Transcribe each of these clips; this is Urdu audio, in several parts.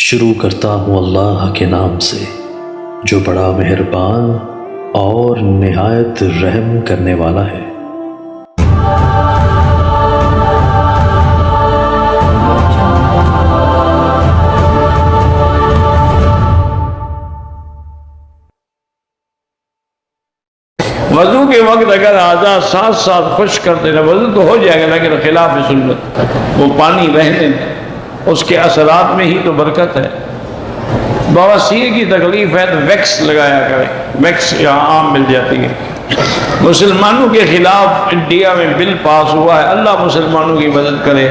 شروع کرتا ہوں اللہ کے نام سے جو بڑا مہربان اور نہایت رحم کرنے والا ہے۔ وضو کے وقت اگر اعضاء ساتھ ساتھ خشک کرتے رہے وضو تو ہو جائے گا، لیکن خلاف سنت وہ پانی رہنے دیں، اس کے اثرات میں ہی تو برکت ہے۔ بواسیر کی تکلیف ہے تو ویکس لگایا کریں، ویکس یہاں عام مل جاتی ہے۔ مسلمانوں کے خلاف انڈیا میں بل پاس ہوا ہے، اللہ مسلمانوں کی مدد کرے،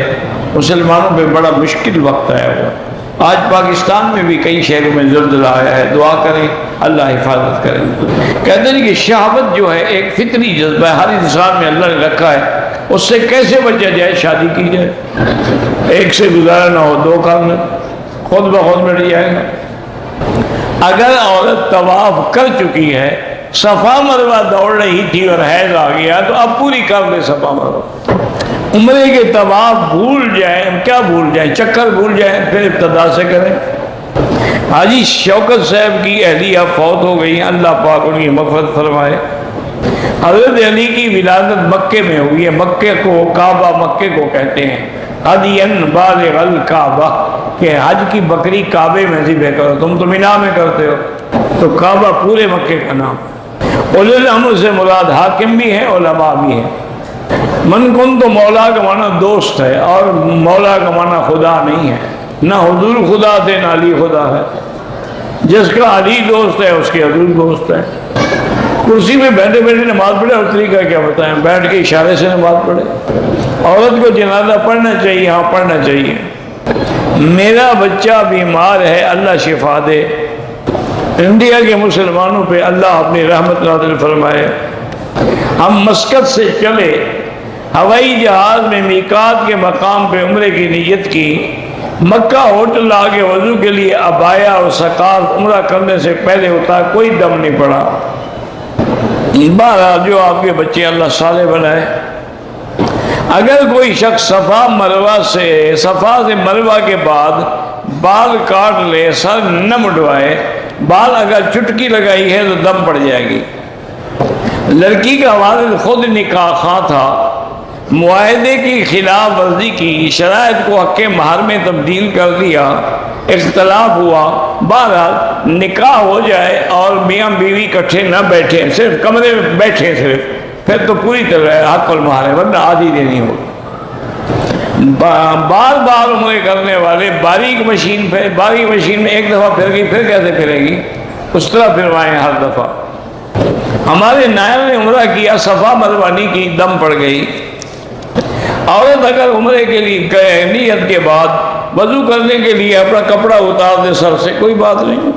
مسلمانوں پہ بڑا مشکل وقت آیا ہوا۔ آج پاکستان میں بھی کئی شہروں میں زلزلہ آیا ہے، دعا کریں اللہ حفاظت کرے۔ کہتے ہیں کہ شہوت جو ہے ایک فطری جذبہ ہے، ہر انسان میں اللہ نے رکھا ہے، اس سے کیسے بچا جائے؟ شادی کی جائے، ایک سے گزارا نہ ہو، دو کام خود بخود مٹ جائے گا۔ اگر عورت طواف کر چکی ہے، صفا مروہ دوڑ رہی تھی اور حیض آ گیا تو اب پوری کر لے صفا مروہ۔ عمرے کے طواف بھول جائیں، کیا بھول جائیں؟ چکر بھول جائیں، پھر ابتدا سے کریں۔ حاجی شوکت صاحب کی اہلیہ فوت ہو گئی، اللہ پاک ان کی مغفرت فرمائے۔ حضرت علی کی ولادت مکے میں ہوئی ہے، مکے کو کعبہ مکے کو کہتے ہیں، حدین بالغ الکعبہ، کہ حج کی بکری کعبے میں ذبح کرو، تم تو مینا میں کرتے ہو، تو کعبہ پورے مکے کا نام۔ اولو الامر سے مراد حاکم بھی ہیں، علماء بھی ہیں۔ من کن تو مولا کا معنی دوست ہے، اور مولا کا معنی خدا نہیں ہے، نہ حضور خدا تھے نہ علی خدا ہے۔ جس کا علی دوست ہے اس کے حضور دوست ہے۔ کرسی میں بیٹھے بیٹھے نماز پڑھے، اور طریقہ کیا بتائیں؟ بیٹھ کے اشارے سے نماز پڑھے۔ عورت کو جنازہ پڑھنا چاہیے، ہاں پڑھنا چاہیے۔ میرا بچہ بیمار ہے، اللہ شفا دے۔ انڈیا کے مسلمانوں پہ اللہ اپنی رحمت نازل فرمائے۔ ہم مسقط سے چلے، ہوائی جہاز میں میقات کے مقام پہ عمرے کی نیت کی، مکہ ہوٹل آگے وضو کے لیے عبایا اور سقاف عمرہ کرنے سے پہلے ہوتا ہے، کوئی دم نہیں پڑا۔ بہرحال جو آپ کے بچے اللہ صالح بنائے۔ اگر کوئی شخص صفا سے مروہ کے بعد بال کاٹ لے، سر نہ مڈوائے، بال اگر چٹکی لگائی ہے تو دم پڑ جائے گی۔ لڑکی کا والد خود نکاح خواہ تھا، معاہدے کی خلاف ورزی کی، شرائط کو حق مہر میں تبدیل کر دیا، اختلاف ہوا، بہرحال نکاح ہو جائے اور میاں بیوی اکٹھے نہ بیٹھیں، صرف کمرے میں بیٹھیں صرف، پھر تو پوری طرح حق المہر ہے، ورنہ آدھی دینی ہوگی۔ بار بار عمرے کرنے والے باریک مشین میں ایک دفعہ پھر گئی، پھر کیسے پھرے گی؟ اس طرح پھروائیں ہر دفعہ۔ ہمارے نائب نے عمرہ کیا، صفا مروہ نہیں کی، دم پڑ گئی۔ عورت اگر عمرے کے لیے نیت کے بعد وضو کرنے کے لیے اپنا کپڑا اتار دے سر سے، کوئی بات نہیں،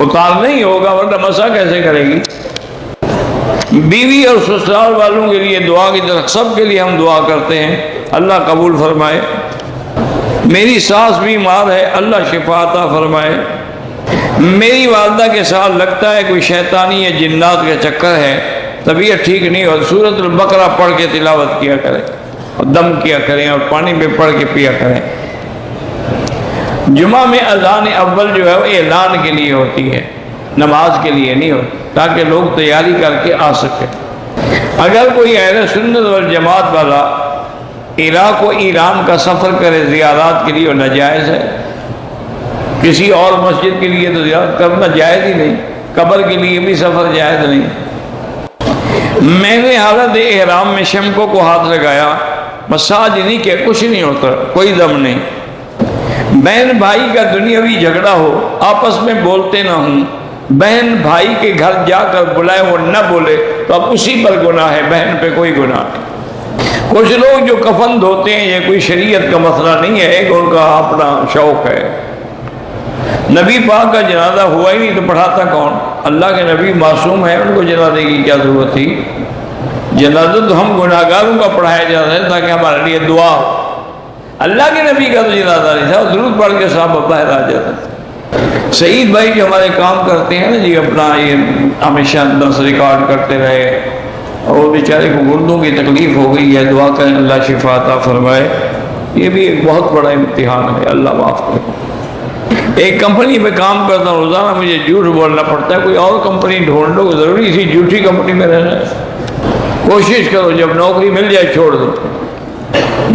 اتار نہیں ہوگا، ورنہ مسا کیسے کرے گی؟ بیوی اور سسرال والوں کے لیے دعا کی طرف سب کے لیے ہم دعا کرتے ہیں، اللہ قبول فرمائے۔ میری ساس بیمار ہے، اللہ شفا عطا فرمائے۔ میری والدہ کے ساتھ لگتا ہے کوئی شیطانی یا جنات کا چکر ہے، طبیعت ٹھیک نہیں ہو، سورۃ البقرہ پڑھ کے تلاوت کیا کریں، اور دم کیا کریں، اور پانی میں پڑھ کے پیا کریں۔ جمعہ میں اذان اول جو ہے وہ اعلان کے لیے ہوتی ہے، نماز کے لیے نہیں ہوتی، تاکہ لوگ تیاری کر کے آ سکیں۔ اگر کوئی اہل سنت والجماعت والا عراق و ایران کا سفر کرے زیارات کے لیے، وہ ناجائز ہے۔ کسی اور مسجد کے لیے تو زیارت کرنا جائز ہی نہیں، قبر کے لیے بھی سفر جائز نہیں۔ میں نے حالت احرام میں شمکوں کو ہاتھ لگایا، مساج نہیں کیا، کچھ نہیں ہوتا، کوئی دم نہیں۔ بہن بھائی کا دنیاوی جھگڑا ہو، آپس میں بولتے نہ ہوں، بہن بھائی کے گھر جا کر بلائے وہ نہ بولے تو اب اسی پر گناہ ہے، بہن پہ کوئی گناہ نہیں۔ کچھ لوگ جو کفن دھوتے ہیں، یہ کوئی شریعت کا مسئلہ نہیں ہے، ایک ان کا اپنا شوق ہے۔ نبی پاک کا جنازہ ہوا ہی نہیں تو پڑھاتا کون؟ اللہ کے نبی معصوم ہے، ان کو جنازے کی کیا ضرورت تھی؟ جنازہ تو ہم گناہگاروں کا پڑھایا جاتا ہے تاکہ ہمارے لیے دعا ہو۔ اللہ کے نبی کا تو جنازہ نہیں تھا، درود پڑھ کے صاحب باہر آ جاتا تھا۔ سعید بھائی جو ہمارے کام کرتے ہیں نا جی، اپنا یہ ہمیشہ درس ریکارڈ کرتے رہے، اور بیچارے کو گردوں کی تکلیف ہو گئی ہے، دعا کریں اللہ شفا عطا فرمائے۔ یہ بھی ایک بہت بڑا امتحان ہے، اللہ معاف کرے۔ ایک کمپنی میں کام کرتا ہوں، روزانہ مجھے جھوٹ بولنا پڑتا ہے، کوئی اور کمپنی ڈھونڈ لو، ضروری سی جھوٹی کمپنی میں رہنا ہے۔ کوشش کرو جب نوکری مل جائے چھوڑ دو۔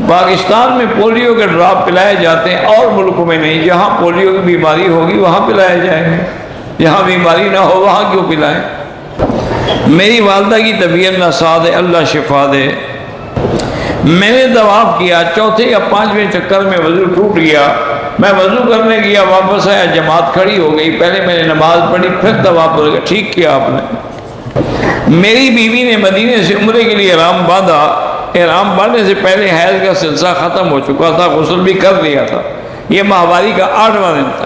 پاکستان میں پولیو کے ڈراپ پلائے جاتے ہیں، اور ملکوں میں نہیں۔ جہاں پولیو کی بیماری ہوگی وہاں پلائے جائیں گے، جہاں بیماری نہ ہو وہاں کیوں پلائیں؟ میری والدہ کی طبیعت ناساز ہے، اللہ شفا دے۔ میں نے طواف کیا، چوتھے یا پانچویں چکر میں وضو ٹوٹ گیا۔ میں وضو کرنے گیا، واپس آیا، جماعت کھڑی ہو گئی۔ پہلے میں نے نماز پڑھی، پھر طواف ہو گیا۔ ٹھیک کیا آپ نے۔ میری بیوی نے مدینے سے عمرے کے لیے احرام باندھا، احرام باندھنے سے پہلے حیض کا سلسلہ ختم ہو چکا تھا، غسل بھی کر لیا تھا، یہ ماہواری کا 8واں دن تھا،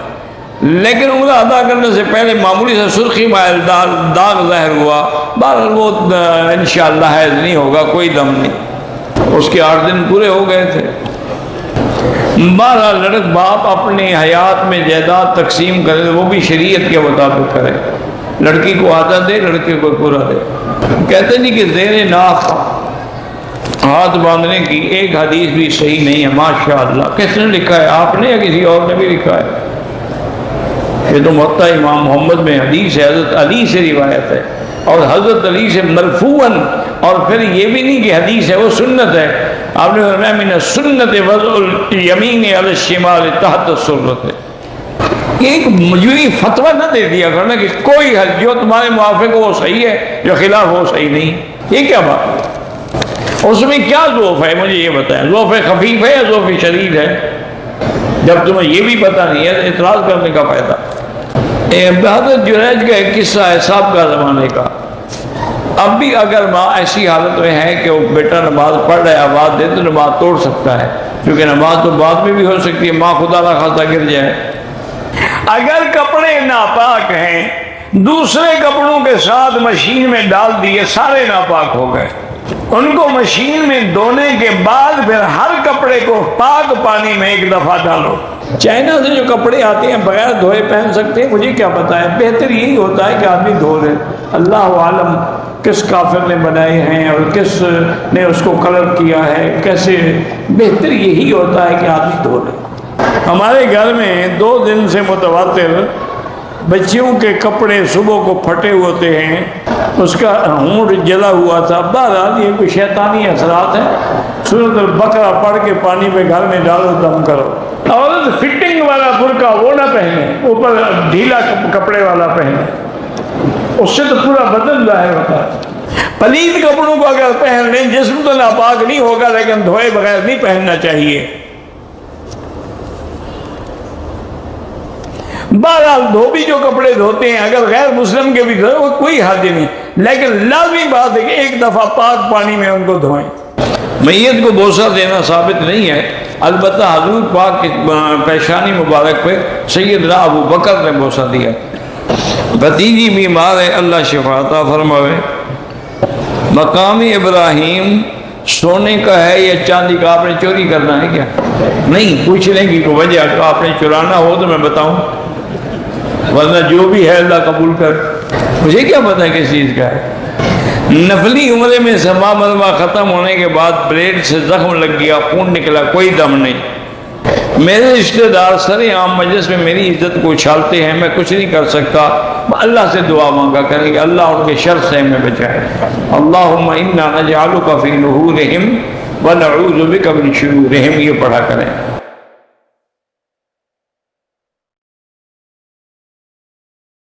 لیکن عمرہ ادا کرنے سے پہلے معمولی سے سرخی مائل داغ ظاہر ہوا۔ بہرحال وہ انشاءاللہ حیض نہیں ہوگا، کوئی دم نہیں، اس کے 8 دن پورے ہو گئے تھے۔ بہرحال لڑک باپ اپنی حیات میں جائیداد تقسیم کرے، وہ بھی شریعت کے مطابق کرے، لڑکی کو آدھا دے، لڑکے کو پورا دے۔ کہتے نہیں کہ زیر ناف ہاتھ باندھنے کی ایک حدیث بھی صحیح نہیں ہے۔ ماشاءاللہ، کس نے لکھا ہے؟ آپ نے یا کسی اور نے بھی لکھا ہے؟ یہ تو موطا امام محمد میں حدیث ہے، حضرت علی سے روایت ہے، اور حضرت علی سے مرفوعاً، اور پھر یہ بھی نہیں کہ حدیث ہے، وہ سنت ہے۔ آپ نے فرمایا من السنت وضع الیمین علی الشمال تحت السرۃ۔ ایک مجوری فتویٰ نہ دے دیا کرنا کہ کوئی حل جو تمہارے موافق ہو وہ صحیح ہے، جو خلاف ہو صحیح نہیں۔ یہ کیا بات ہے؟ اس میں کیا ضعف ہے مجھے یہ بتائیں؟ ضعف خفیف ہے یا ضعف شدید ہے؟ جب تمہیں یہ بھی پتہ نہیں ہے تو اعتراض کرنے کا فائدہ۔ حضرت جنید کا ایک قصہ ہے سابقہ زمانے کا۔ اب بھی اگر ماں ایسی حالت میں ہے کہ وہ بیٹا نماز پڑھ رہا ہے، آواز دے تو نماز توڑ سکتا ہے، کیونکہ نماز تو بعد میں بھی ہو سکتی ہے، ماں خدا نہ خاصہ گر جائے۔ اگر کپڑے ناپاک ہیں، دوسرے کپڑوں کے ساتھ مشین میں ڈال دیے، سارے ناپاک ہو گئے۔ ان کو مشین میں دھونے کے بعد پھر ہر کپڑے کو پاک پانی میں ایک دفعہ ڈالو۔ چائنا سے جو کپڑے آتے ہیں بغیر دھوئے پہن سکتے ہیں، مجھے کیا پتا ہے، بہتر یہی ہوتا ہے کہ آدمی دھو لے۔ اللہ عالم کس کافر نے بنائے ہیں اور کس نے اس کو کلر کیا ہے، کیسے، بہتر یہی ہوتا ہے کہ آدمی دھو لے۔ ہمارے گھر میں 2 دن سے متواتر بچیوں کے کپڑے صبح کو پھٹے ہوتے ہیں، اس کا ہونٹ جلا ہوا تھا۔ بہرحال یہ کوئی شیطانی اثرات ہیں۔ سورۃ البقرہ پڑھ کے پانی میں گھر میں ڈالو، دم کرو۔ اور فٹنگ والا برقع وہ نہ پہنے، اوپر ڈھیلا کپڑے والا پہنے، اس سے تو پورا بدن ظاہر ہوتا ہے۔ پلید کپڑوں کو اگر پہن لیں، جسم تو ناپاک نہیں ہوگا لیکن دھوئے بغیر نہیں پہننا چاہیے۔ بہرحال دھوبی جو کپڑے دھوتے ہیں اگر غیر مسلم کے بھی دھوئے وہ کوئی حرج نہیں، لیکن لازمی بات ہے کہ ایک دفعہ پاک پانی میں ان کو دھوئیں۔ میت کو بوسہ دینا ثابت نہیں ہے، البتہ حضور پاک کی پیشانی مبارک پہ سیدنا ابو بکر نے بوسہ دیا۔ بھتیجی بیمار ہے، اللہ شفا عطا فرمائے۔ مقام ابراہیم سونے کا ہے یا چاندی کا؟ آپ نے چوری کرنا ہے کیا؟ نہیں، پوچھنے کی کوئی وجہ تو آپ نے چرانا ہو تو میں بتاؤں، ورنہ جو بھی ہے اللہ قبول کر۔ مجھے کیا پتا کس چیز کا ہے؟ نفلی عمرے میں سما مرمہ ختم ہونے کے بعد بلیڈ سے زخم لگ گیا، خون نکلا، کوئی دم نہیں۔ میرے رشتہ دار سر عام مجلس میں میری عزت کو اچھالتے ہیں، میں کچھ نہیں کر سکتا، اللہ سے دعا مانگا کریں کہ اللہ ان کے شر سے ہمیں بچائے۔ اللہم انا نجعلک فی نحورہم ونعوذ بک من شرورہم، یہ پڑھا کریں۔